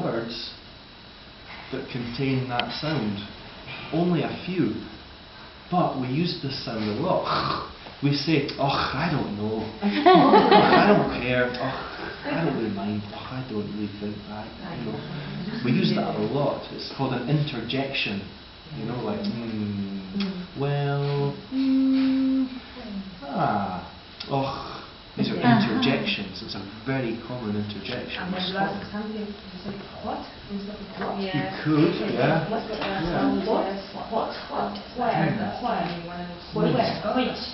words that contain that sound. Only a few. But we use this sound a lot. We say, oh, I don't know. I don't care. Oh, I don't really mind. Oh, I don't really think that. You know. We use that a lot. It's called an interjection. You know, like, well, oh. These are interjections. It's a very common interjection. And when you ask something, you say what instead of what? You could, yeah. What? Where? Which?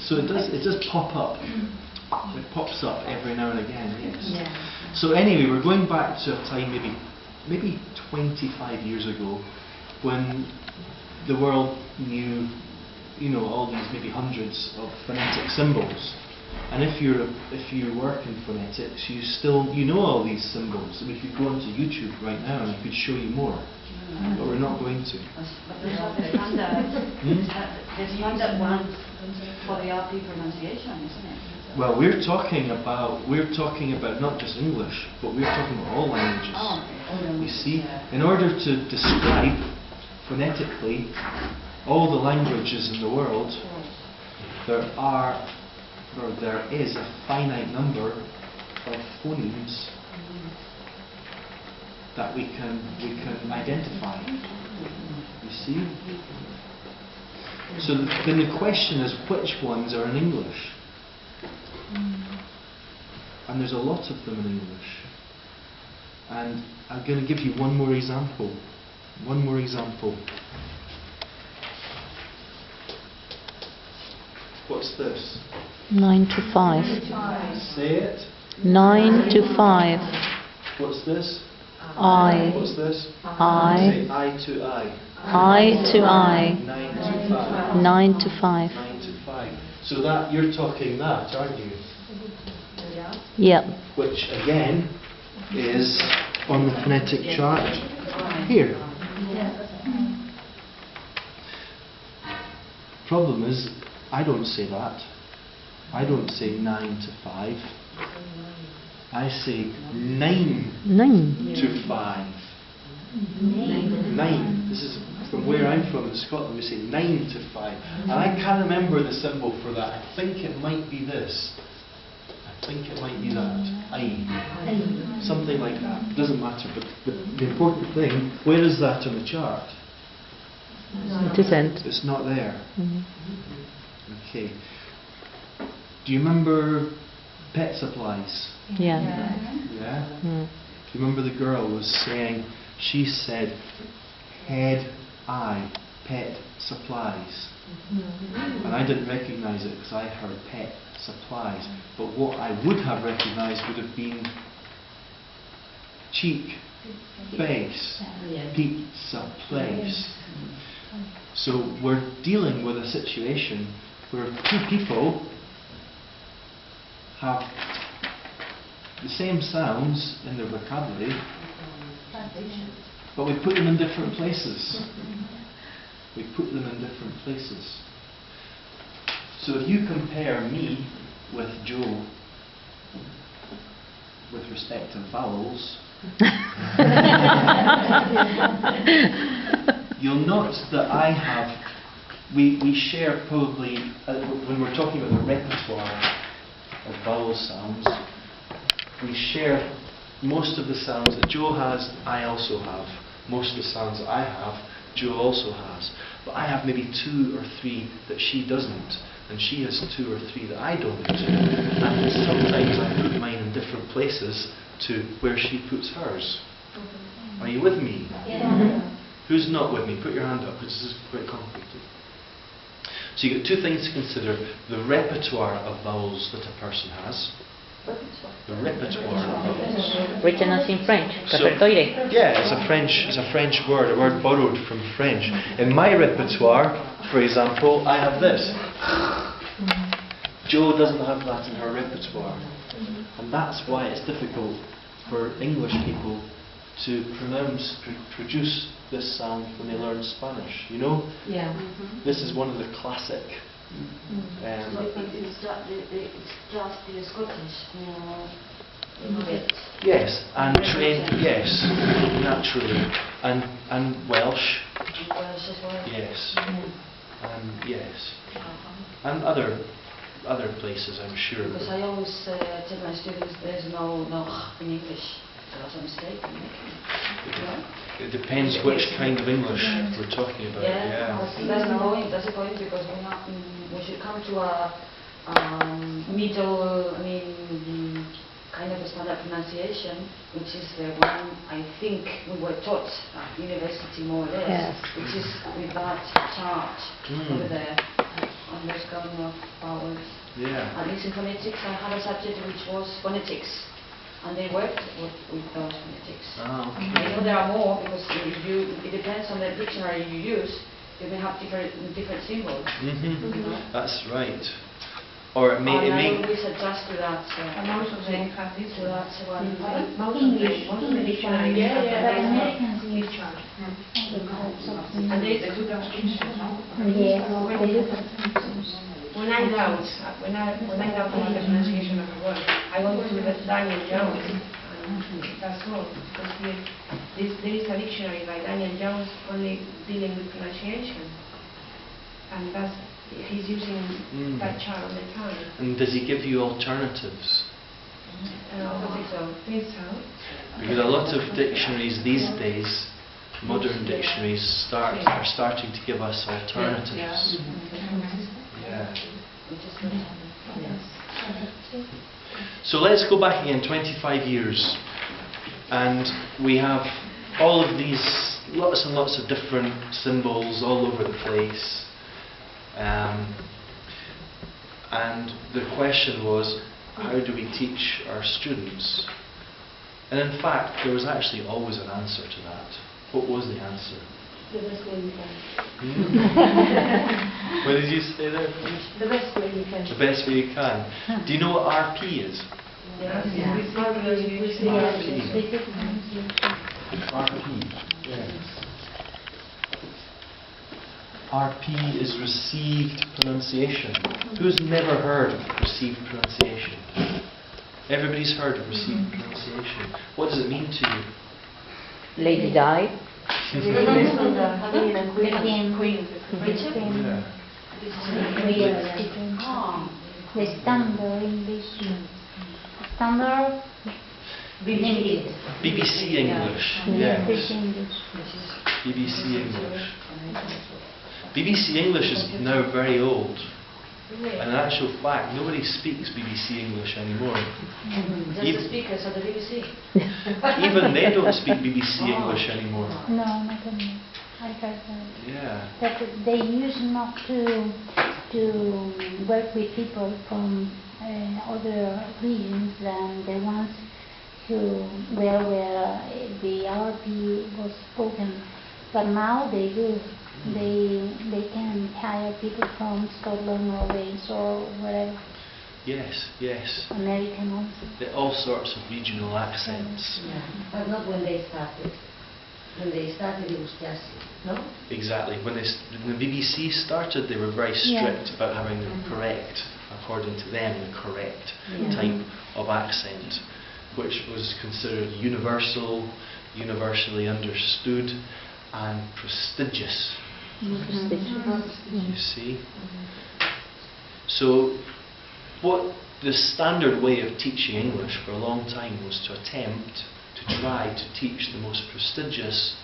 So it does pop up. It pops up every now and again, yes. Yeah. So anyway, we're going back to a time maybe 25 years ago when the world knew, you know, all these maybe hundreds of phonetic symbols. And if you work in phonetics, you know all these symbols. We could go onto YouTube right now and I could show you more. But we're not going to. But there's the standard one for the RP pronunciation, isn't it? Well, we're talking about not just English, but we're talking about all languages. Oh, okay. You see, in order to describe phonetically all the languages in the world, there is a finite number of phonemes that we can identify. You see? So then the question is, which ones are in English? And there's a lot of them in English. And I'm going to give you one more example. One more example. What's this? 9 to 5. Say it. 9 to 5. What's this? I. What's this? I. Say I to I. I to I. 9 to 5. 9 to 5. 9 to 5. So that you're talking that, aren't you? Yep. Which again is on the phonetic chart here. Problem is, I don't say that. I don't say 9 to 5. I say 9 to 5. 9. This is from where I'm from in Scotland. We say 9 to 5. And I can't remember the symbol for that. I think it might be this. I think it might be that. I. Something like that. It doesn't matter. But the important thing, where is that on the chart? It isn't. It's not there. Okay. Do you remember pet supplies? Yeah. Yeah? Do you remember the girl was saying, she said, head, I, pet supplies. And I didn't recognise it because I heard pet supplies. But what I would have recognised would have been cheek, face, pizza place. So we're dealing with a situation where two people have the same sounds in their vocabulary, but we put them in different places. We put them in different places. So if you compare me with Joe with respect to vowels, you'll note that I have, we share probably, when we're talking about the repertoire of vowel sounds, we share most of the sounds that Joe has, I also have. Most of the sounds that I have, Joe also has. But I have maybe 2 or 3 that she doesn't, and she has 2 or 3 that I don't. And sometimes I put mine in different places to where she puts hers. Are you with me? Yeah. Who's not with me? Put your hand up, because this is quite complicated. So you've got 2 things to consider. The repertoire of vowels that a person has. The repertoire of vowels. Written as in French. So, Repertoire. yeah, it's a French word, a word borrowed from French. In my repertoire, for example, I have this. Jo doesn't have that in her repertoire. And that's why it's difficult for English people to produce this sound when they learn Spanish, you know? Yeah. This is one of the classic. So it's just the Scottish Yes, and trained, yes, naturally. And Welsh, Welsh as well. yes. And yes. Uh-huh. And other places, I'm sure. Because I always tell my students there's no in English. That's a mistake I'm making. Yeah? It depends which kind of English we're talking about. Yeah, that's the point. That's the point because we should come to a middle. Kind of a standard pronunciation, which is the one I think we were taught at university more or less, Yes. which is with that chart over there, and those kind of vowels. Yeah. At least in phonetics, I had a subject which was phonetics, and they worked with those phonetics. Ah, I okay. know there are more because it depends on the dictionary you use. You may have different symbols. That's right. Or it may. And I always adjust to that. And most of them have this So that's one. Most of the dictionaries have Yeah. Americans use chart. And they do those pictures, no? Yes. When I doubt about the pronunciation of a word, I go to the Daniel Jones, and that's all. Because there is a dictionary by Daniel Jones only dealing with pronunciation, and he's using that chart all the time. And does he give you alternatives? I think so. Because a lot of dictionaries these days, modern dictionaries, are starting to give us alternatives. Yeah. So let's go back again 25 years, and we have all of these lots and lots of different symbols all over the place. And the question was, how do we teach our students? And in fact, there was actually always an answer to that. What was the answer? The best way you can. What did you say there? The best way you can. The best way you can. Do you know what RP is? Yes. RP. Yes. RP is received pronunciation. Who's never heard of received pronunciation? Everybody's heard of received pronunciation. What does it mean to you? Lady died. Queen. Yeah. The standard English. Standard English. BBC English. British Yes. English. BBC English. BBC English is now very old. And in actual fact, nobody speaks BBC English anymore. Just the speakers at the BBC. Even they don't speak BBC English anymore. No, not anymore. I heard that. Yeah. That they used not to work with people from other regions than the ones where the RP was spoken. But now they do. They can hire people from Scotland or Wales or wherever. Yes, yes. American also. All sorts of regional accents. Yeah, but not when they started. When they started, it was just, no? Exactly. When the BBC started, they were very strict about having the correct, according to them, the correct type of accent, which was considered universal, universally understood, and prestigious. You see? So, what the standard way of teaching English for a long time was to attempt to try to teach the most prestigious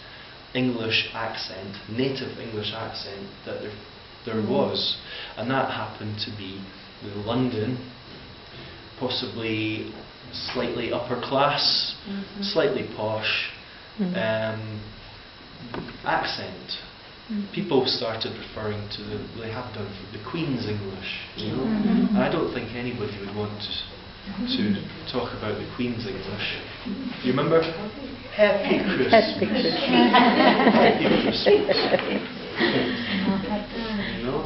English accent, native English accent that there was. And that happened to be the London, possibly slightly upper class, slightly posh accent. People started referring to they have done the Queen's English, you know. And I don't think anybody would want to talk about the Queen's English. Do you remember? Happy Christmas. Happy Christmas. You know,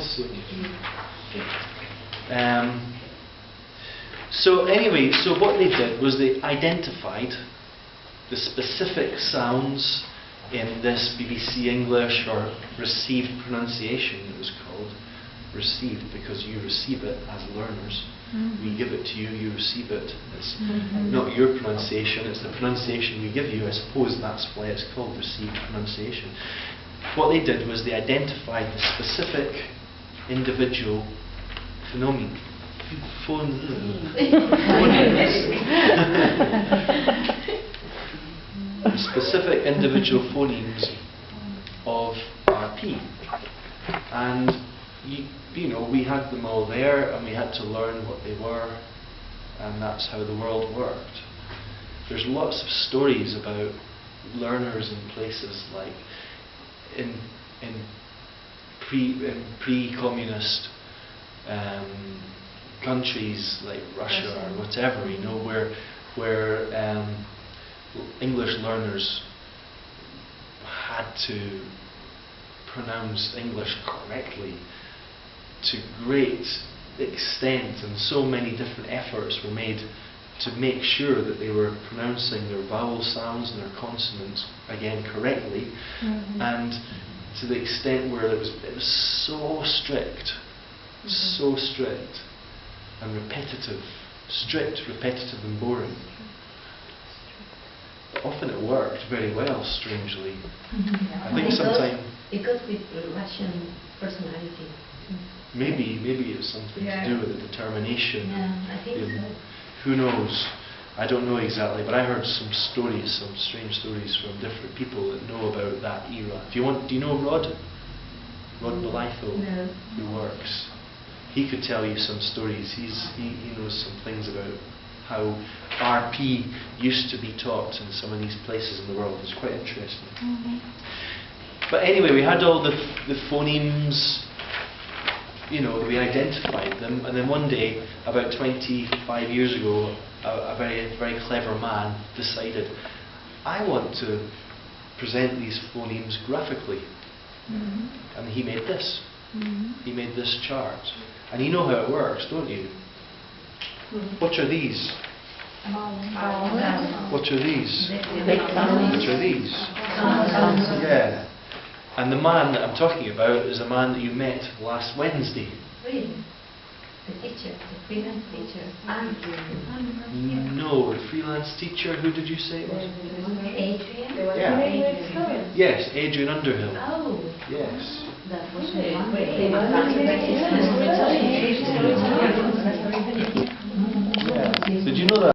so anyway, so what they did was they identified the specific sounds in this BBC English, or received pronunciation it was called, received because you receive it as learners, We give it to you, you receive it. It's not your pronunciation, it's the pronunciation we give you. I suppose that's why it's called received pronunciation. What they did was they identified the specific individual phonemes. The specific individual phonemes of RP. And you know, we had them all there and we had to learn what they were, and that's how the world worked. There's lots of stories about learners in places like in pre-communist countries like Russia or whatever, you know, where English learners had to pronounce English correctly to great extent, and so many different efforts were made to make sure that they were pronouncing their vowel sounds and their consonants again correctly, and to the extent where it was so strict, so strict and repetitive, strict, repetitive and boring. But often it worked very well, strangely. I think sometimes because with Russian personality. Maybe it's something to do with the determination. Yeah, I think so. Who knows? I don't know exactly, but I heard some stories, some strange stories from different people that know about that era. Do you know Rod? Rod Belitho, No. who works. He could tell you some stories. He knows some things about how RP used to be taught in some of these places in the world. It's quite interesting. But anyway, we had all the phonemes. You know, we identified them, and then one day, about 25 years ago, a very, very clever man decided, I want to present these phonemes graphically. And he made this. He made this chart. And you know how it works, don't you? What are these? What are these? What are these? Yeah. And the man that I'm talking about is a man that you met last Wednesday. Really? The teacher, the freelance teacher. No, the freelance teacher, who did you say it was? Adrian? Yeah. Yes, Adrian Underhill. Oh. Yes. That was Yeah. Did you know that?